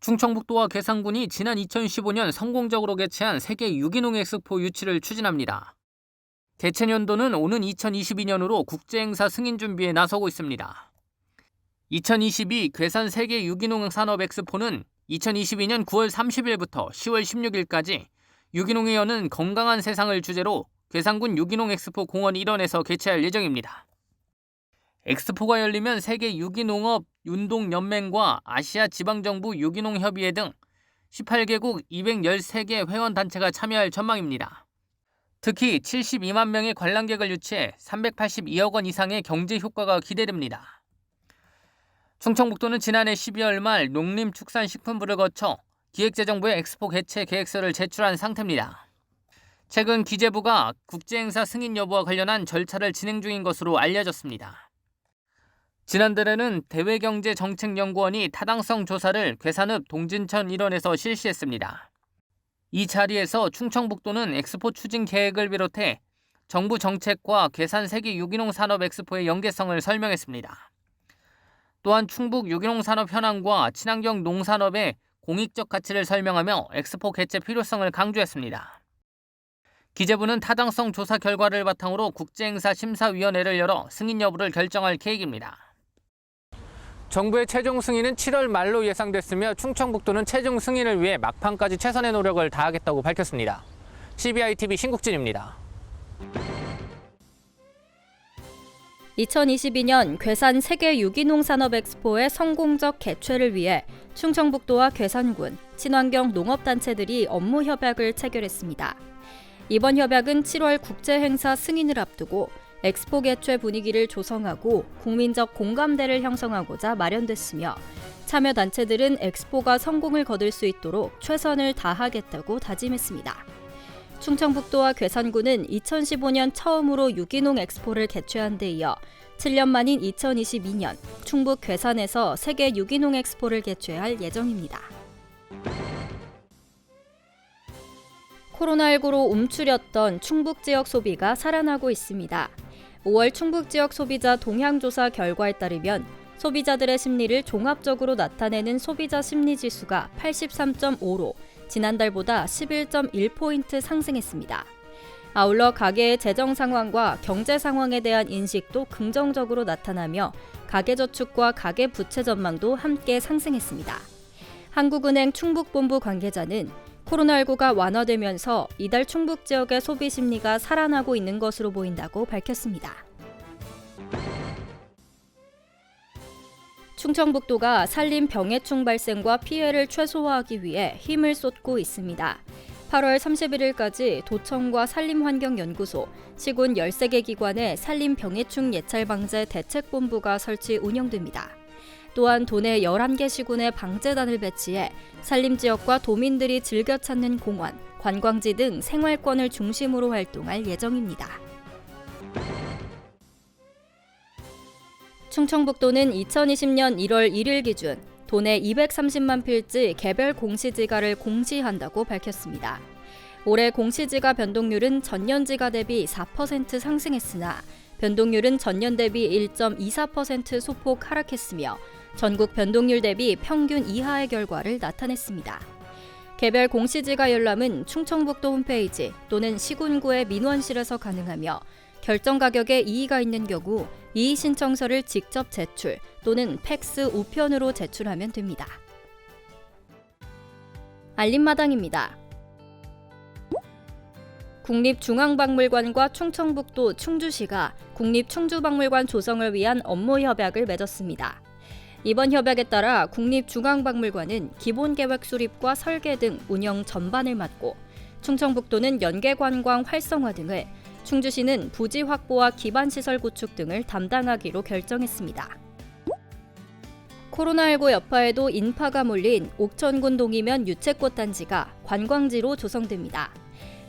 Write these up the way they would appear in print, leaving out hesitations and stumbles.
충청북도와 괴산군이 지난 2015년 성공적으로 개최한 세계 유기농 엑스포 유치를 추진합니다. 개최 연도는 오는 2022년으로 국제행사 승인 준비에 나서고 있습니다. 2022 괴산 세계 유기농 산업 엑스포는 2022년 9월 30일부터 10월 16일까지 유기농에 여는 건강한 세상을 주제로 괴산군 유기농 엑스포 공원 일원에서 개최할 예정입니다. 엑스포가 열리면 세계 유기농업 운동연맹과 아시아 지방정부 유기농협의회 등 18개국 213개 회원단체가 참여할 전망입니다. 특히 72만 명의 관람객을 유치해 382억 원 이상의 경제 효과가 기대됩니다. 충청북도는 지난해 12월 말 농림축산식품부를 거쳐 기획재정부에 엑스포 개최 계획서를 제출한 상태입니다. 최근 기재부가 국제행사 승인 여부와 관련한 절차를 진행 중인 것으로 알려졌습니다. 지난달에는 대외경제정책연구원이 타당성 조사를 괴산읍 동진천 일원에서 실시했습니다. 이 자리에서 충청북도는 엑스포 추진 계획을 비롯해 정부 정책과 괴산 세계 유기농 산업 엑스포의 연계성을 설명했습니다. 또한 충북 유기농 산업 현황과 친환경 농산업의 공익적 가치를 설명하며 엑스포 개최 필요성을 강조했습니다. 기재부는 타당성 조사 결과를 바탕으로 국제행사 심사위원회를 열어 승인 여부를 결정할 계획입니다. 정부의 최종 승인은 7월 말로 예상됐으며 충청북도는 최종 승인을 위해 막판까지 최선의 노력을 다하겠다고 밝혔습니다. CBI-TV 신국진입니다. 2022년 괴산 세계 유기농 산업 엑스포의 성공적 개최를 위해 충청북도와 괴산군, 친환경 농업단체들이 업무 협약을 체결했습니다. 이번 협약은 7월 국제행사 승인을 앞두고 엑스포 개최 분위기를 조성하고 국민적 공감대를 형성하고자 마련됐으며 참여 단체들은 엑스포가 성공을 거둘 수 있도록 최선을 다하겠다고 다짐했습니다. 충청북도와 괴산군은 2015년 처음으로 유기농 엑스포를 개최한 데 이어 7년 만인 2022년 충북 괴산에서 세계 유기농 엑스포를 개최할 예정입니다. 코로나19로 움츠렸던 충북 지역 소비가 살아나고 있습니다. 5월 충북 지역 소비자 동향조사 결과에 따르면 소비자들의 심리를 종합적으로 나타내는 소비자 심리지수가 83.5로 지난달보다 11.1포인트 상승했습니다. 아울러 가계의 재정 상황과 경제 상황에 대한 인식도 긍정적으로 나타나며 가계저축과 가계부채 전망도 함께 상승했습니다. 한국은행 충북본부 관계자는 코로나19가 완화되면서 이달 충북 지역의 소비 심리가 살아나고 있는 것으로 보인다고 밝혔습니다. 충청북도가 산림 병해충 발생과 피해를 최소화하기 위해 힘을 쏟고 있습니다. 8월 31일까지 도청과 산림환경연구소, 시군 13개 기관의 산림 병해충 예찰 방제 대책본부가 설치 운영됩니다. 또한 도내 11개 시군의 방제단을 배치해 산림지역과 도민들이 즐겨 찾는 공원, 관광지 등 생활권을 중심으로 활동할 예정입니다. 충청북도는 2020년 1월 1일 기준 도내 230만 필지 개별 공시지가를 공시한다고 밝혔습니다. 올해 공시지가 변동률은 전년지가 대비 4% 상승했으나 변동률은 전년 대비 1.24% 소폭 하락했으며 전국 변동률 대비 평균 이하의 결과를 나타냈습니다. 개별 공시지가 열람은 충청북도 홈페이지 또는 시군구의 민원실에서 가능하며 결정 가격에 이의가 있는 경우 이의 신청서를 직접 제출 또는 팩스 우편으로 제출하면 됩니다. 알림마당입니다. 국립중앙박물관과 충청북도 충주시가 국립충주박물관 조성을 위한 업무 협약을 맺었습니다. 이번 협약에 따라 국립중앙박물관은 기본계획 수립과 설계 등 운영 전반을 맡고 충청북도는 연계관광 활성화 등을, 충주시는 부지 확보와 기반시설 구축 등을 담당하기로 결정했습니다. 코로나19 여파에도 인파가 몰린 옥천군 동이면 유채꽃 단지가 관광지로 조성됩니다.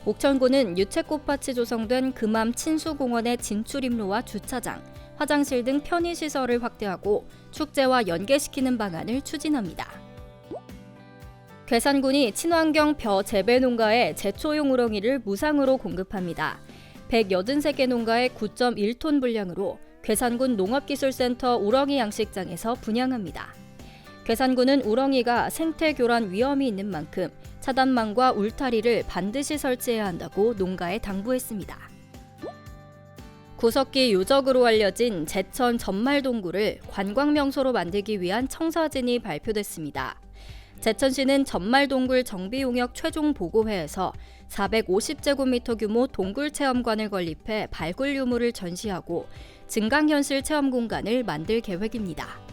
옥천군은 유채꽃밭이 조성된 금암 친수공원의 진출입로와 주차장, 화장실 등 편의시설을 확대하고 축제와 연계시키는 방안을 추진합니다. 괴산군이 친환경 벼 재배 농가에 제초용 우렁이를 무상으로 공급합니다. 183개 농가에 9.1톤 분량으로 괴산군 농업기술센터 우렁이 양식장에서 분양합니다. 괴산군은 우렁이가 생태 교란 위험이 있는 만큼 차단망과 울타리를 반드시 설치해야 한다고 농가에 당부했습니다. 구석기 유적으로 알려진 제천 전말동굴을 관광명소로 만들기 위한 청사진이 발표됐습니다. 제천시는 전말동굴 정비용역 최종 보고회에서 450제곱미터 규모 동굴체험관을 건립해 발굴 유물을 전시하고 증강현실 체험 공간을 만들 계획입니다.